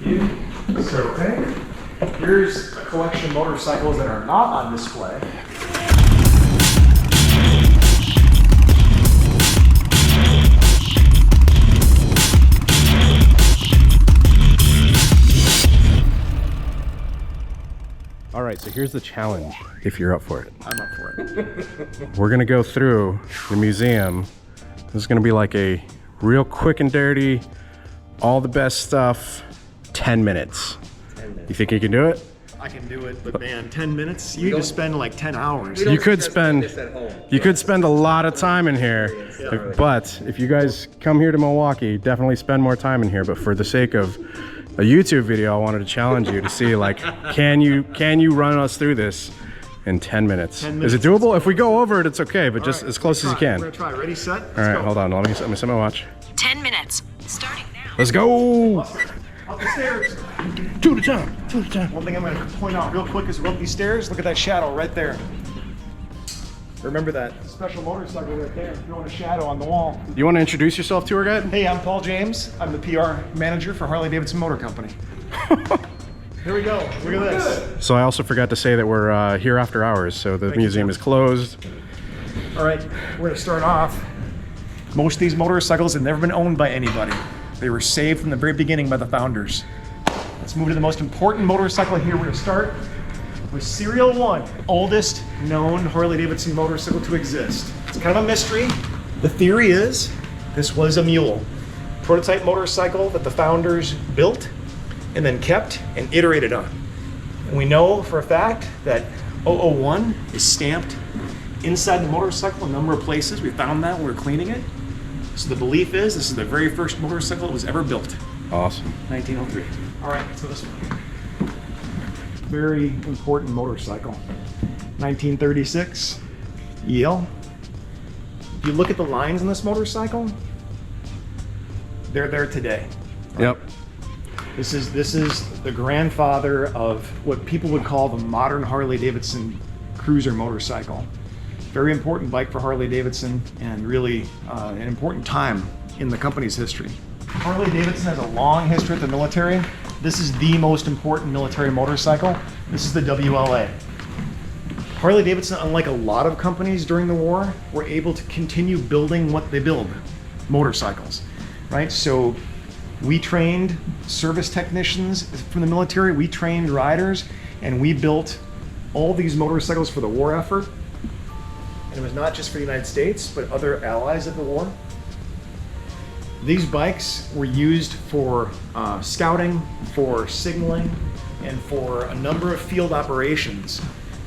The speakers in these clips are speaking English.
you. So, here's a collection of motorcycles that are not on display. All right, so here's the challenge, if you're up for it. I'm up for it. We're gonna go through the museum. This is gonna be like a real quick and dirty, all the best stuff, 10 minutes. 10 minutes. You think you can do it? I can do it, but man, 10 minutes? You just spend like 10 hours. You could spend a lot of time in here, but if you guys come here to Milwaukee, definitely spend more time in here. But for the sake of a YouTube video, I wanted to challenge you to see, like, can you run us through this in 10 minutes? Is it doable? If we go over it, it's okay, but just as close as you can. We're gonna try. Ready, set? All right, hold on. Let me set my watch. 10 minutes, starting now. Let's go. Up the stairs. Two at a time. Two at a time. One thing I'm gonna point out real quick is, up these stairs, look at that shadow right there. Remember that special motorcycle right there, throwing a shadow on the wall. You want to introduce yourself, tour guide? Hey, I'm Paul James. I'm the PR manager for Harley-Davidson Motor Company. Here we go. Look at this. So I also forgot to say that we're here after hours, so the museum is closed. All right, we're gonna start off. Most of these motorcycles have never been owned by anybody. They were saved from the very beginning by the founders. Let's move to the most important motorcycle here. We're gonna start with Serial 1, oldest known Harley-Davidson motorcycle to exist. It's kind of a mystery. The theory is this was a mule. Prototype motorcycle that the founders built and then kept and iterated on. And we know for a fact that 001 is stamped inside the motorcycle a number of places. We found that when we were cleaning it. So the belief is this is the very first motorcycle that was ever built. Awesome. 1903. All right, so this one. Very important motorcycle. 1936, Yale. If you look at the lines on this motorcycle, they're there today. Yep. This is the grandfather of what people would call the modern Harley-Davidson cruiser motorcycle. Very important bike for Harley-Davidson, and really an important time in the company's history. Harley-Davidson has a long history at the military. This is the most important military motorcycle. This is the WLA. Harley-Davidson, unlike a lot of companies during the war, were able to continue building what they build, motorcycles, right? So we trained service technicians from the military, we trained riders, and we built all these motorcycles for the war effort. And it was not just for the United States, but other allies of the war. These bikes were used for scouting, for signaling, and for a number of field operations.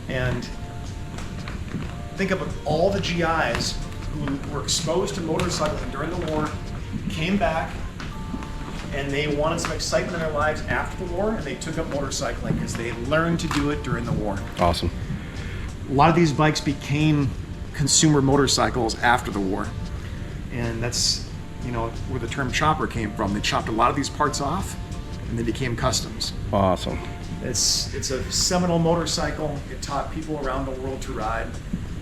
And think of all the GIs who were exposed to motorcycling during the war, came back, and they wanted some excitement in their lives after the war, and they took up motorcycling because they learned to do it during the war. Awesome. A lot of these bikes became consumer motorcycles after the war. And that's, you know, where the term chopper came from. They chopped a lot of these parts off and they became customs. Awesome. It's a seminal motorcycle. It taught people around the world to ride,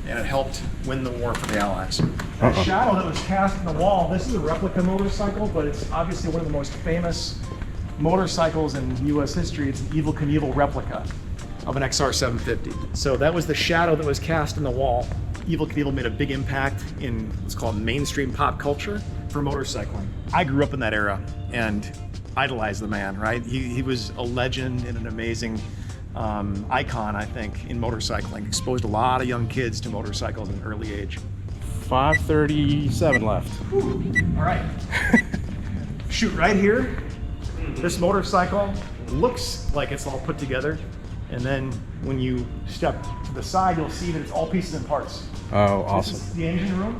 and it helped win the war for the Allies. That shadow that was cast in the wall, this is a replica motorcycle, but it's obviously one of the most famous motorcycles in US history. It's an Evel Knievel replica of an XR 750. So that was the shadow that was cast in the wall. Evel Knievel made a big impact in what's called mainstream pop culture for motorcycling. I grew up in that era and idolized the man, right? He was a legend and an amazing icon, I think, in motorcycling. Exposed a lot of young kids to motorcycles at an early age. 5:37 left. All right. Shoot, right here, this motorcycle looks like it's all put together. And then when you step to the side, you'll see that it's all pieces and parts. Oh, awesome. This is the engine room.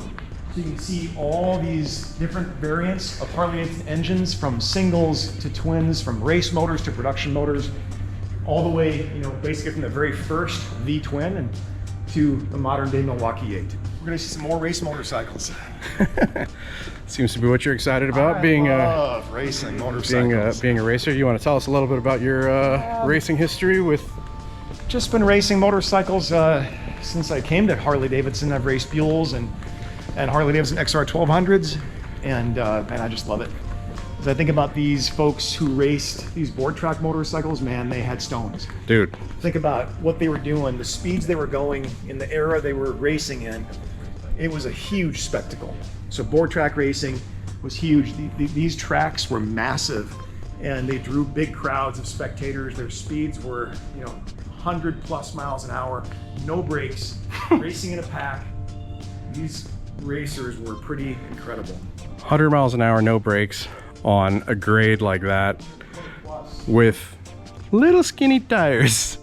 So you can see all these different variants of Harley-Davidson engines, from singles to twins, from race motors to production motors, all the way, you know, basically from the very first V-twin and to the modern day Milwaukee 8. We're gonna see some more race motorcycles. Seems to be what you're excited about, I being love racing motorcycles. being a racer. You want to tell us a little bit about your racing history with? Just been racing motorcycles since I came to Harley-Davidson. I've raced Buells and Harley-Davidson XR 1200s, and I just love it. As I think about these folks who raced these board track motorcycles, man, they had stones. Dude. Think about what they were doing, the speeds they were going in the era they were racing in. It was a huge spectacle. So board track racing was huge. These tracks were massive and they drew big crowds of spectators. Their speeds were, 100+ miles an hour, no brakes, racing in a pack. These racers were pretty incredible. 100 miles an hour, no brakes on a grade like that with little skinny tires.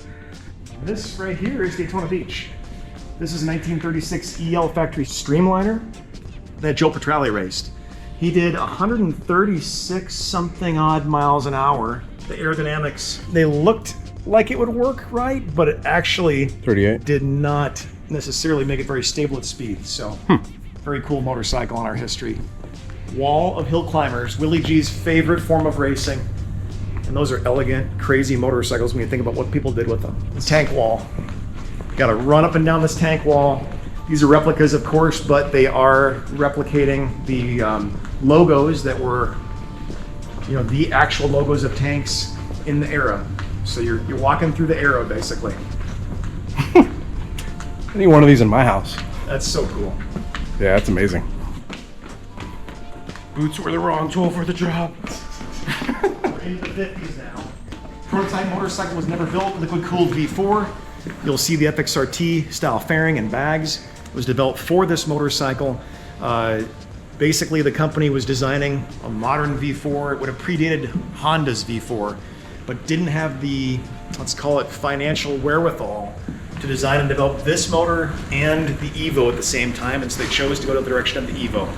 This right here is Daytona Beach. This is a 1936 EL factory streamliner that Joe Petrale raced. He did 136 something odd miles an hour. The aerodynamics, they looked like it would work right, but it actually 38 did not necessarily make it very stable at speed. So very cool motorcycle in our history. Wall of hill climbers, Willie G's favorite form of racing. And those are elegant, crazy motorcycles when you think about what people did with them. The tank wall. Got to run up and down this tank wall. These are replicas, of course, but they are replicating the logos that were, the actual logos of tanks in the era. So you're walking through the era, basically. I need one of these in my house. That's so cool. Yeah, that's amazing. Boots were the wrong tool for the job. We're into the 50s now. Prototype motorcycle was never built. Liquid-cooled V4. You'll see the FXRT style fairing and bags. It was developed for this motorcycle. Basically, the company was designing a modern V4. It would have predated Honda's V4, but didn't have the, let's call it, financial wherewithal to design and develop this motor and the Evo at the same time, and so they chose to go to the direction of the Evo.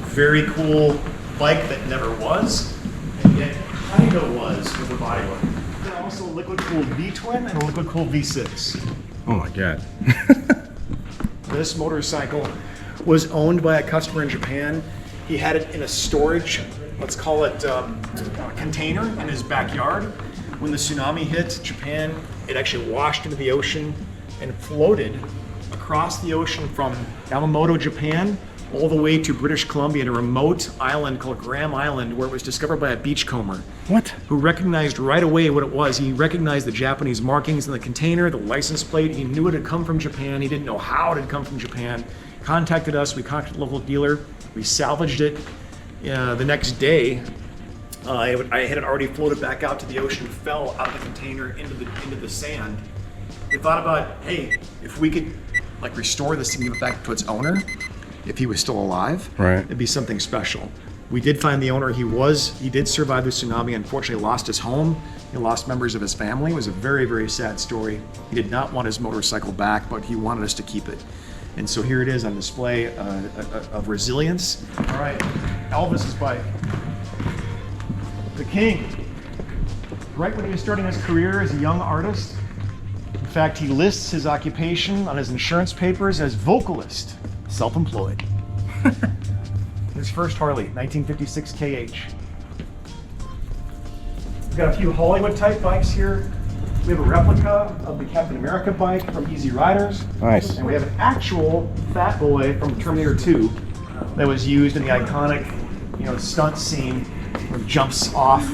Very cool bike that never was, and yet kind of was with the bodywork. And also a liquid-cooled V-twin and a liquid-cooled V6. Oh my God. This motorcycle was owned by a customer in Japan. He had it in a storage, let's call it container in his backyard. When the tsunami hit Japan, it actually washed into the ocean and floated across the ocean from Yamamoto, Japan, all the way to British Columbia, in a remote island called Graham Island, where it was discovered by a beachcomber. What? Who recognized right away what it was. He recognized the Japanese markings in the container, the license plate. He knew it had come from Japan. He didn't know how it had come from Japan. Contacted us. We contacted the local dealer. We salvaged it. The next day, I had it already floated back out to the ocean, fell out of the container into the sand. We thought about, hey, if we could restore this and give it back to its owner, if he was still alive, right, it'd be something special. We did find the owner. He did survive the tsunami. Unfortunately, lost his home. He lost members of his family. It was a very, very sad story. He did not want his motorcycle back, but he wanted us to keep it. And so here it is on display of resilience. All right, Elvis's bike. The King. Right when he was starting his career as a young artist. In fact, he lists his occupation on his insurance papers as vocalist, self-employed. His first Harley, 1956 KH. We've got a few Hollywood type bikes here. We have a replica of the Captain America bike from Easy Riders. Nice. And we have an actual Fat Boy from Terminator 2 that was used in the iconic, stunt scene where it jumps off.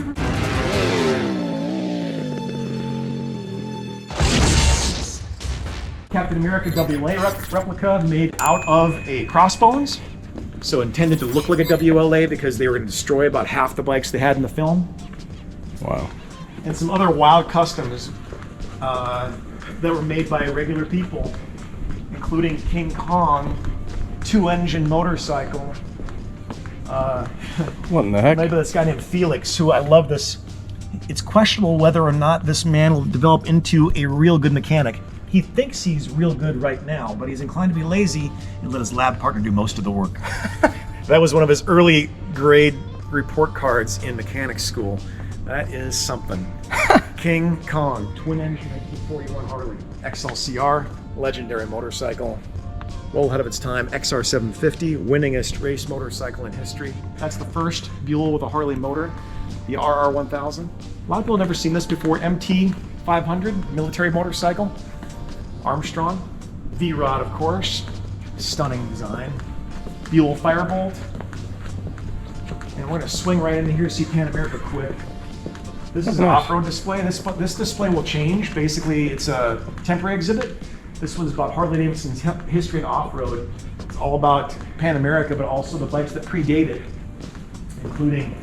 Captain America WLA replica made out of a Crossbones. So intended to look like a WLA because they were going to destroy about half the bikes they had in the film. Wow. And some other wild customs that were made by regular people, including King Kong, 2-engine motorcycle. What in the heck? Maybe this guy named Felix, who I love this. It's questionable whether or not this man will develop into a real good mechanic. He thinks he's real good right now, but he's inclined to be lazy and let his lab partner do most of the work. That was one of his early grade report cards in mechanics school. That is something. King Kong, twin-engine 1941 Harley. XLCR, legendary motorcycle. Well ahead of its time. XR750, winningest race motorcycle in history. That's the first Buell with a Harley motor. The RR1000. A lot of people have never seen this before. MT-500, military motorcycle. Armstrong. V-Rod, of course. Stunning design. Buell Firebolt. And And we're gonna swing right into here, see Pan America quick. This is an Nice. off-road display. This display will change. Basically, it's a temporary exhibit. This one's about Harley-Davidson's history in off-road. It's all about Pan America, but also the bikes that predate it, including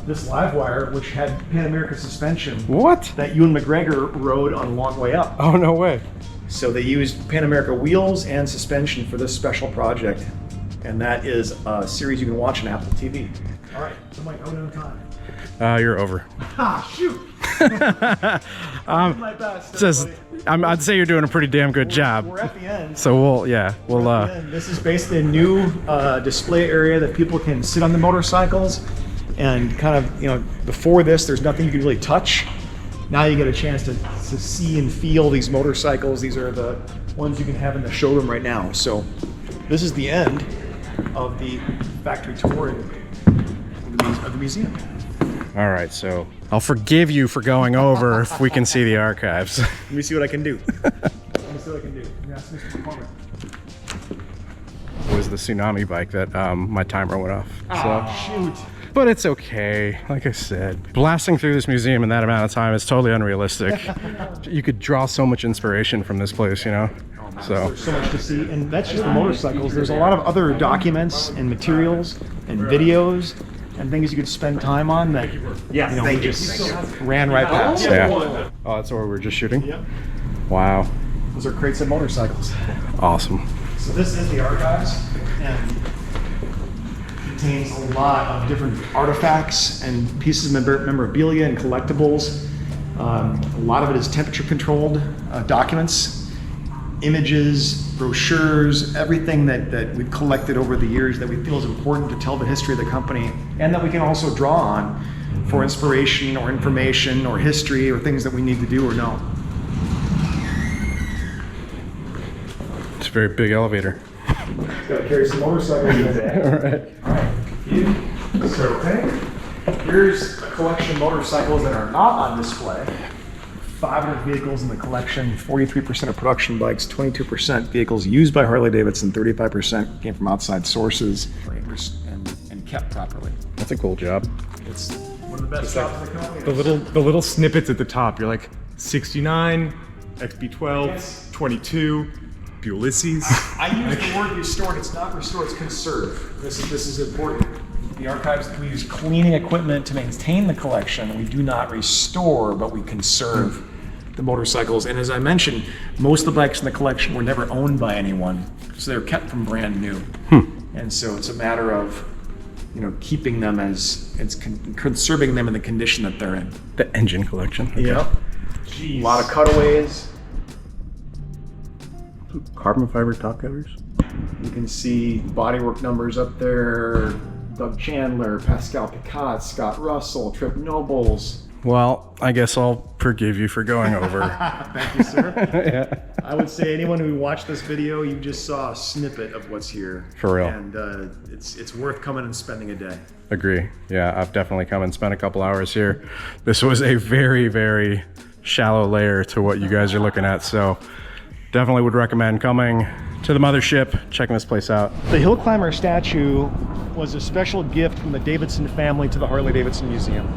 this Livewire, which had Pan America suspension. What? That Ewan McGregor rode on a long way up. Oh, no way. So they used Pan America wheels and suspension for this special project. And that is a series you can watch on Apple TV. All right, so Mike, how are we doing time? You're over. Ah, shoot! I'm doing my best. I'd say you're doing a pretty damn good job. We're at the end. So we'll This is basically a new display area that people can sit on the motorcycles and kind of, you know, before this, there's nothing you can really touch. Now you get a chance to see and feel these motorcycles. These are the ones you can have in the showroom right now. So this is the end of the factory tour of the museum. All right, so I'll forgive you for going over if we can see the archives. Let me see what I can do. Let me see what I can do. Yes, Mr. McCormick. It was the tsunami bike that my timer went off. Shoot. But it's okay. Like I said, blasting through this museum in that amount of time is totally unrealistic. You could draw so much inspiration from this place, you know? So There's so much to see, and that's just the motorcycles. There's a lot of other documents and materials and videos and things you could spend time on that, you know, we just ran right past. yeah. Oh, that's where we were just shooting? Yep. Wow. Those are crates of motorcycles. Awesome. So this is the archives, and contains a lot of different artifacts and pieces of memorabilia and collectibles. A lot of it is temperature controlled documents, images, brochures, everything that we've collected over the years that we feel is important to tell the history of the company, and that we can also draw on for inspiration or information or history or things that we need to do or know. It's a very big elevator. Gotta carry some motorcycles today. All right. Alright, so here's a collection of motorcycles that are not on display. 500 vehicles in the collection, 43% of production bikes, 22% vehicles used by Harley-Davidson, 35% came from outside sources and kept properly. That's a cool job. It's one of the best jobs in the company. The little snippets at the top. You're like 69, XB12, 22, Ulysses. I use the word restored. It's not restored, it's conserve. This is important. The archives, we use cleaning equipment to maintain the collection. We do not restore, but we conserve the motorcycles. And as I mentioned, most of the bikes in the collection were never owned by anyone, so they're kept from brand new. And so it's a matter of, you know, keeping them conserving them in the condition that they're in. The engine collection. Okay. Yep. A lot of cutaways. Carbon fiber top covers. You can see bodywork numbers up there. Doug Chandler, Pascal Picat, Scott Russell, Trip Nobles. Well, I guess I'll forgive you for going over. Thank you, sir. I would say anyone who watched this video, you just saw a snippet of what's here. For real. And it's worth coming and spending a day. Agree. Yeah, I've definitely come and spent a couple hours here. This was a very, very shallow layer to what you guys are looking at. So definitely would recommend coming to the mothership, checking this place out. The Hill Climber statue was a special gift from the Davidson family to the Harley-Davidson Museum.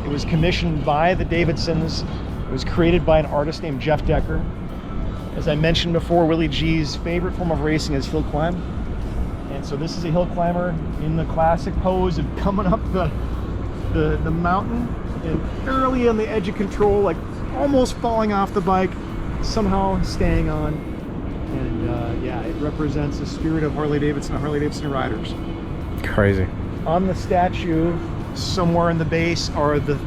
It was commissioned by the Davidsons. It was created by an artist named Jeff Decker. As I mentioned before, Willie G's favorite form of racing is hill climb. And so this is a hill climber in the classic pose of coming up the mountain and thoroughly on the edge of control, like almost falling off the bike, somehow staying on. And yeah, it represents the spirit of Harley-Davidson and Harley-Davidson riders. Crazy. On the statue, somewhere in the base, are the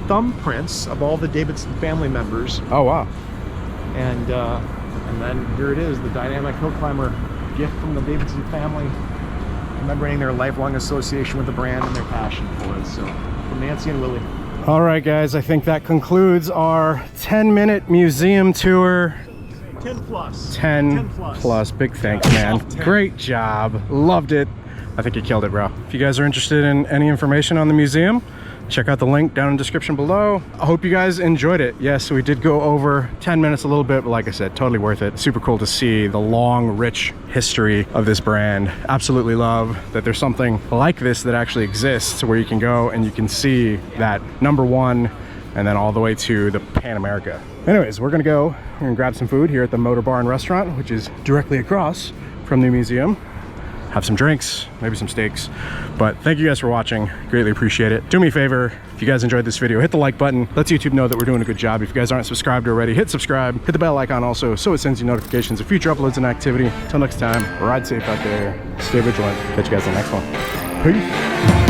thumbprints of all the Davidson family members. Oh, wow. And then here it is, the dynamic hill climber gift from the Davidson family, remembering their lifelong association with the brand and their passion for it. So, from Nancy and Willie. All right, guys, I think that concludes our 10-minute museum tour. 10 plus. 10 plus. Big thanks, man. Great job. Loved it. I think you killed it, bro. If you guys are interested in any information on the museum, check out the link down in the description below. I hope you guys enjoyed it. Yes, we did go over 10 minutes a little bit, but like I said, totally worth it. Super cool to see the long, rich history of this brand. Absolutely love that there's something like this that actually exists where you can go and you can see that #1 and then all the way to the Pan America. Anyways, we're gonna go and grab some food here at the Motor Barn restaurant, which is directly across from the museum. Have some drinks, maybe some steaks. But thank you guys for watching. Greatly appreciate it. Do me a favor, if you guys enjoyed this video, hit the like button. Lets YouTube know that we're doing a good job. If you guys aren't subscribed already, hit subscribe. Hit the bell icon also so it sends you notifications of future uploads and activity. Until next time, ride safe out there. Stay vigilant. Catch you guys on the next one. Peace.